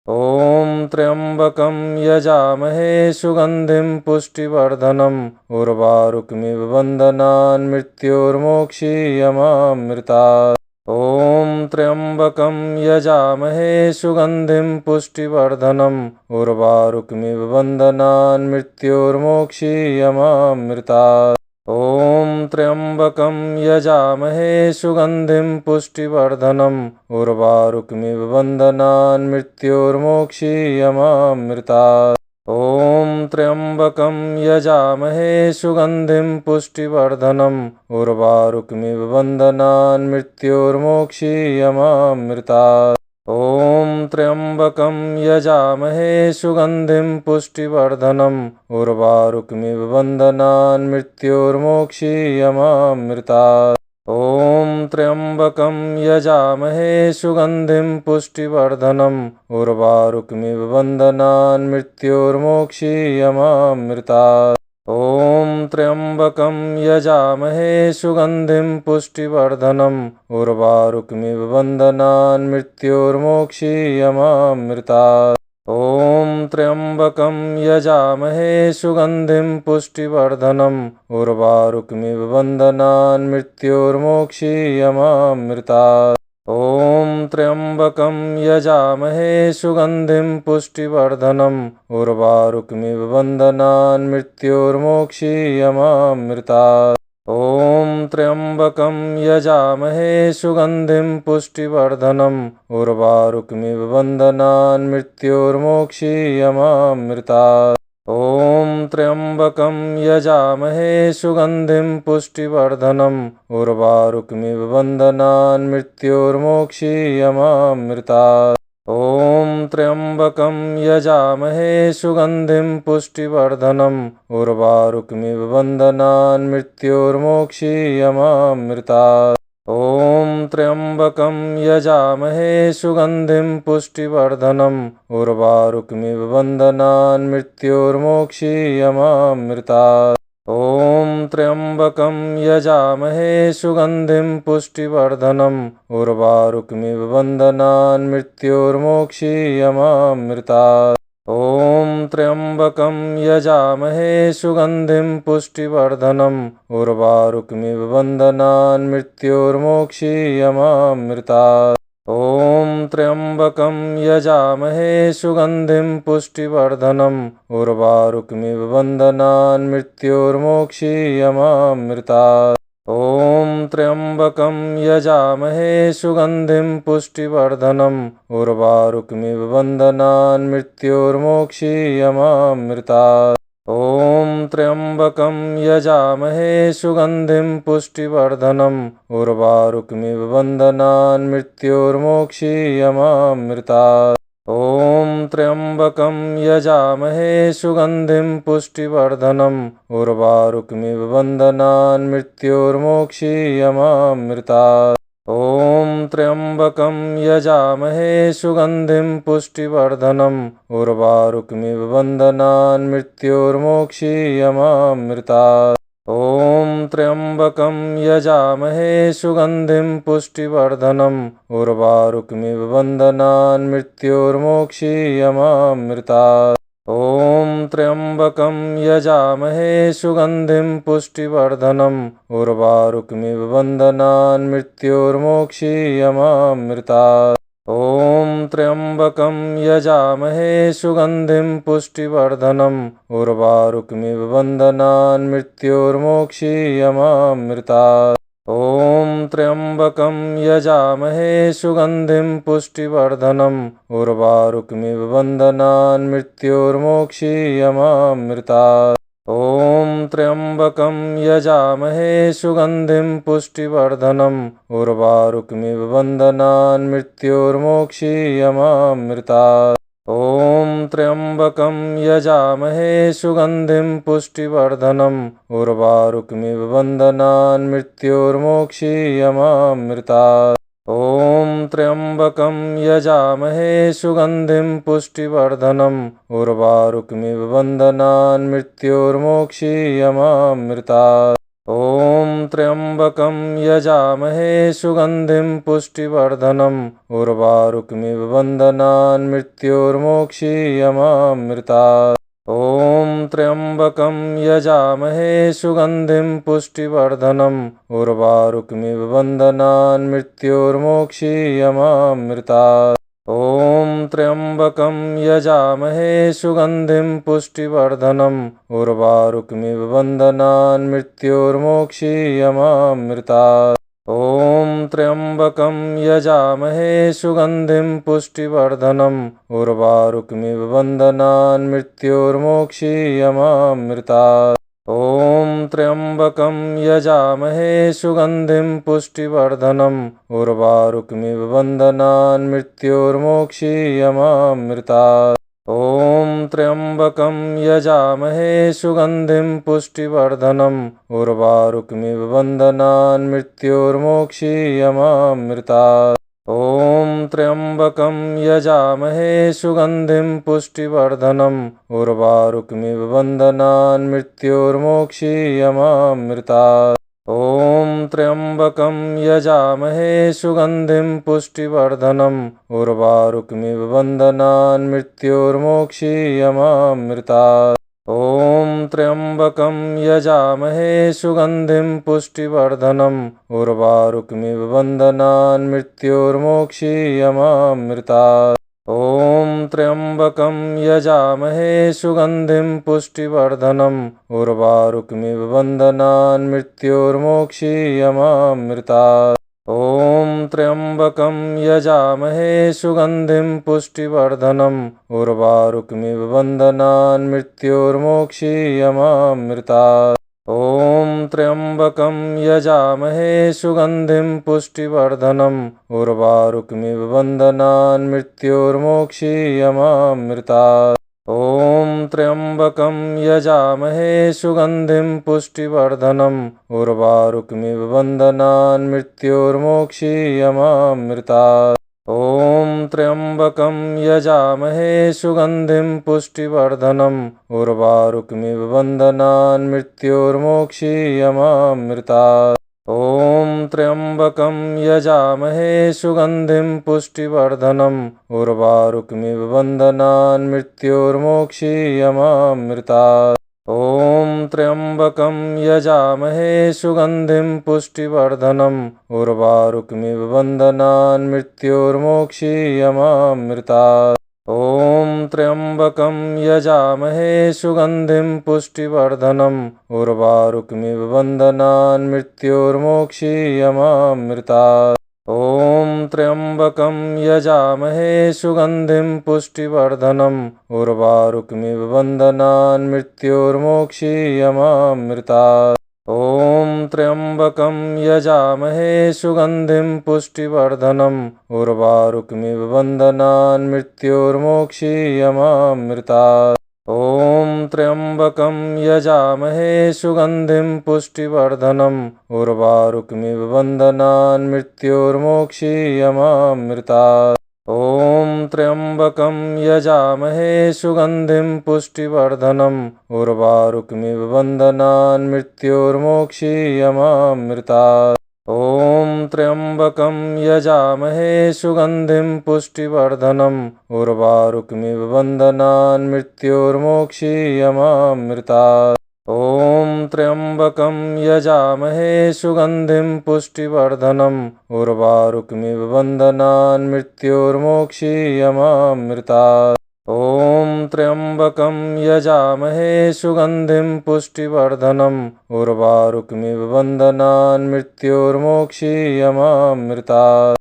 ॐ त्र्यम्बकं यजामहे सुगन्धिं पुष्टिवर्धनम् उर्वारुकमिव बन्धनान् मृत्योर्मोक्षीयमामृतात्। ॐ त्र्यम्बकं यजामहे सुगन्धिं पुष्टिवर्धनम् उर्वारुकमिव बन्धनान् मृत्योर्मोक्षीयमामृतात्। ॐ त्र्यम्बकं यजामहे सुगन्धिं पुष्टिवर्धनम् उर्वारुकमिव बन्धनान् मृत्योर्मोक्षीयमामृतात्। ॐ त्र्यम्बकं यजामहे सुगन्धिं पुष्टिवर्धनम् उर्वारुकमिव बन्धनान् मृत्योर्मोक्षीयमामृतात्। ॐ त्र्यम्बकं यजामहे सुगन्धिं पुष्टिवर्धनम् उर्वारुकमिव बन्धनान् मृत्योर्मोक्षीयमामृतात्। ॐ त्र्यम्बकं यजामहे सुगन्धिं पुष्टिवर्धनम् उर्वारुकमिव बन्धनान् मृत्योर्मोक्षीयमामृतात्। ॐ त्र्यम्बकं यजामहे सुगन्धिं पुष्टिवर्धनम् उर्वारुकमिव बन्धनान् मृत्योर्मोक्षीयमामृतात्। ॐ त्र्यम्बकं यजामहे सुगन्धिं पुष्टिवर्धनम् उर्वारुकमिव बन्धनान् मृत्योर्मोक्षीयमामृतात्। ॐ त्र्यम्बकं यजामहे सुगन्धिं पुष्टिवर्धनम् उर्वारुकमिव बन्धनान् मृत्योर्मोक्षीयमामृतात्। ॐ त्र्यम्बकं यजामहे सुगन्धिं पुष्टिवर्धनम् उर्वारुकमिव बन्धनान् मृत्योर्मोक्षीयमामृतात्। ॐ त्र्यम्बकं यजामहे सुगन्धिं पुष्टिवर्धनम् उर्वारुकमिव बन्धनान् मृत्योर्मोक्षीयमामृतात्। ॐ त्र्यम्बकं यजामहे सुगन्धिं पुष्टिवर्धनम् उर्वारुकमिव बन्धनान् मृत्योर्मोक्षीयमामृतात्। ॐ त्र्यम्बकं यजामहे सुगन्धिं पुष्टिवर्धनम् उर्वारुकमिव बन्धनान् मृत्योर्मोक्षीयमामृतात्। ॐ त्र्यम्बकं यजामहे सुगन्धिं पुष्टिवर्धनम् उर्वारुकमिव बन्धनान् मृत्योर्मोक्षीयमामृतात्। ॐ त्र्यम्बकं यजामहे सुगन्धिं पुष्टिवर्धनम् उर्वारुकमिव बन्धनान् मृत्योर्मोक्षीयमामृतात्। ॐ त्र्यम्बकं यजामहे सुगन्धिं पुष्टिवर्धनम् उर्वारुकमिव बन्धनान् मृत्योर्मोक्षीयमामृतात्। ॐ त्र्यम्बकं यजामहे सुगन्धिं पुष्टिवर्धनम् उर्वारुकमिव बन्धनान् मृत्योर्मोक्षीयमामृतात्। ॐ त्र्यम्बकं यजामहे सुगन्धिं पुष्टिवर्धनम् उर्वारुकमिव बन्धनान् मृत्योर्मोक्षीयमामृतात्। ॐ त्र्यम्बकं यजामहे सुगन्धिं पुष्टिवर्धनम् उर्वारुकमिव बन्धनान् मृत्योर्मोक्षीयमामृतात्। ॐ त्र्यम्बकं यजामहे सुगन्धिं पुष्टिवर्धनम् उर्वारुकमिव बन्धनान् मृत्योर्मोक्षीयमामृतात्। ॐ त्र्यम्बकं यजामहे सुगन्धिं पुष्टिवर्धनम् उर्वारुकमिव बन्धनान् मृत्योर्मोक्षीयमामृतात्। ॐ त्र्यम्बकं यजामहे सुगन्धिं पुष्टिवर्धनम् उर्वारुकमिव बन्धनान् मृत्योर्मोक्षीयमामृतात्। ॐ त्र्यम्बकं यजामहे सुगन्धिं पुष्टिवर्धनम् उर्वारुकमिव बन्धनान् मृत्योर्मोक्षीयमामृतात्। ॐ त्र्यम्बकं यजामहे सुगन्धिं पुष्टिवर्धनम् उर्वारुकमिव बन्धनान् मृत्योर्मोक्षीयमामृतात्। ॐ त्र्यम्बकं यजामहे सुगन्धिं पुष्टिवर्धनम् उर्वारुकमिव बन्धनान् मृत्योर्मोक्षीयमामृतात्। ॐ त्र्यम्बकं यजामहे सुगन्धिं पुष्टिवर्धनम् उर्वारुकमिव बन्धनान् मृत्योर्मोक्षीयमामृतात्। ॐ त्र्यम्बकं यजामहे सुगन्धिं पुष्टिवर्धनम् उर्वारुकमिव बन्धनान् मृत्योर्मोक्षीयमामृतात्। ॐ त्र्यम्बकं यजामहे सुगन्धिं पुष्टिवर्धनम् उर्वारुकमिव बन्धनान् मृत्योर्मोक्षीयमामृतात्। ॐ त्र्यम्बकं यजामहे सुगन्धिं पुष्टिवर्धनम् उर्वारुकमिव बन्धनान् मृत्योर्मोक्षीयमामृतात्। ॐ त्र्यम्बकं यजामहे सुगन्धिं पुष्टिवर्धनम् उर्वारुकमिव बन्धनान् मृत्योर्मोक्षीयमामृतात्। ॐ त्र्यम्बकं यजामहे सुगन्धिं पुष्टिवर्धनम् उर्वारुकमिव बन्धनान् मृत्योर्मोक्षीयमामृतात्। ॐ त्र्यम्बकं यजामहे सुगन्धिं पुष्टिवर्धनम् उर्वारुकमिव बन्धनान् मृत्योर्मोक्षीयमामृतात्। ॐ त्र्यम्बकं यजामहे सुगन्धिं पुष्टिवर्धनम् उर्वारुकमिव बन्धनान् मृत्योर्मोक्षीयमामृतात्। ॐ त्र्यम्बकं यजामहे सुगन्धिं पुष्टिवर्धनम् उर्वारुकमिव बन्धनान् मृत्योर्मोक्षीयमामृतात्। ॐ त्र्यम्बकं यजामहे सुगन्धिं पुष्टिवर्धनम् उर्वारुकमिव बन्धनान् मृत्योर्मोक्षीयमामृतात्। ॐ त्र्यम्बकं यजामहे सुगन्धिं पुष्टिवर्धनम् उर्वारुकमिव बन्धनान् मृत्योर्मोक्षीयमामृतात्। ॐ त्र्यम्बकं यजामहे सुगन्धिं पुष्टिवर्धनम् उर्वारुकमिव बन्धनान् मृत्योर्मोक्षीयमामृतात्। ॐ त्र्यम्बकं यजामहे सुगन्धिं पुष्टिवर्धनम् उर्वारुकमिव बन्धनान् मृत्योर्मोक्षीयमामृतात्। ॐ त्र्यम्बकं यजामहे सुगन्धिं पुष्टिवर्धनम् उर्वारुकमिव बन्धनान् मृत्योर्मोक्षीयमामृतात्। ॐ त्र्यम्बकं यजामहे सुगन्धिं पुष्टिवर्धनम् उर्वारुकमिव बन्धनान् मृत्योर्मोक्षीयमामृतात्। ॐ त्र्यम्बकं यजामहे सुगन्धिं पुष्टिवर्धनम् उर्वारुकमिव बन्धनान् मृत्योर्मोक्षीयमामृतात्। ॐ त्र्यम्बकं यजामहे सुगन्धिं पुष्टिवर्धनम् उर्वारुकमिव बन्धनान् मृत्योर्मोक्षीयमामृतात्। ॐ त्र्यम्बकं यजामहे सुगन्धिं पुष्टिवर्धनम् उर्वारुकमिव बन्धनान् मृत्योर्मोक्षीयमामृतात्। ॐ त्र्यम्बकं यजामहे सुगन्धिं पुष्टिवर्धनम् उर्वारुकमिव बन्धनान् मृत्योर्मोक्षीयमामृतात्। ॐ त्र्यम्बकं यजामहे सुगन्धिं पुष्टिवर्धनम् उर्वारुकमिव बन्धनान् मृत्योर्मोक्षीयमामृतात्। ॐ त्र्यम्बकं यजामहे सुगन्धिं पुष्टिवर्धनम् उर्वारुकमिव बन्धनान् मृत्योर्मोक्षीयमामृतात्। ॐ त्र्यम्बकं यजामहे सुगन्धिं पुष्टिवर्धनम् उर्वारुकमिव बन्धनान् मृत्योर्मोक्षीयमामृतात्। ॐ त्र्यम्बकं यजामहे सुगन्धिं पुष्टिवर्धनम् उर्वारुकमिव बन्धनान् मृत्योर्मोक्षीयमामृतात्। ॐ त्र्यम्बकं यजामहे सुगन्धिं पुष्टिवर्धनम् उर्वारुकमिव बन्धनान् मृत्योर्मोक्षीयमामृतात्। ॐ त्र्यम्बकं यजामहे सुगन्धिं पुष्टिवर्धनम् उर्वारुकमिव बन्धनान् मृत्योर्मोक्षीयमामृतात्। ॐ त्र्यम्बकं यजामहे सुगन्धिं पुष्टिवर्धनम् उर्वारुकमिव बन्धनान् मृत्योर्मोक्षीयमामृतात्।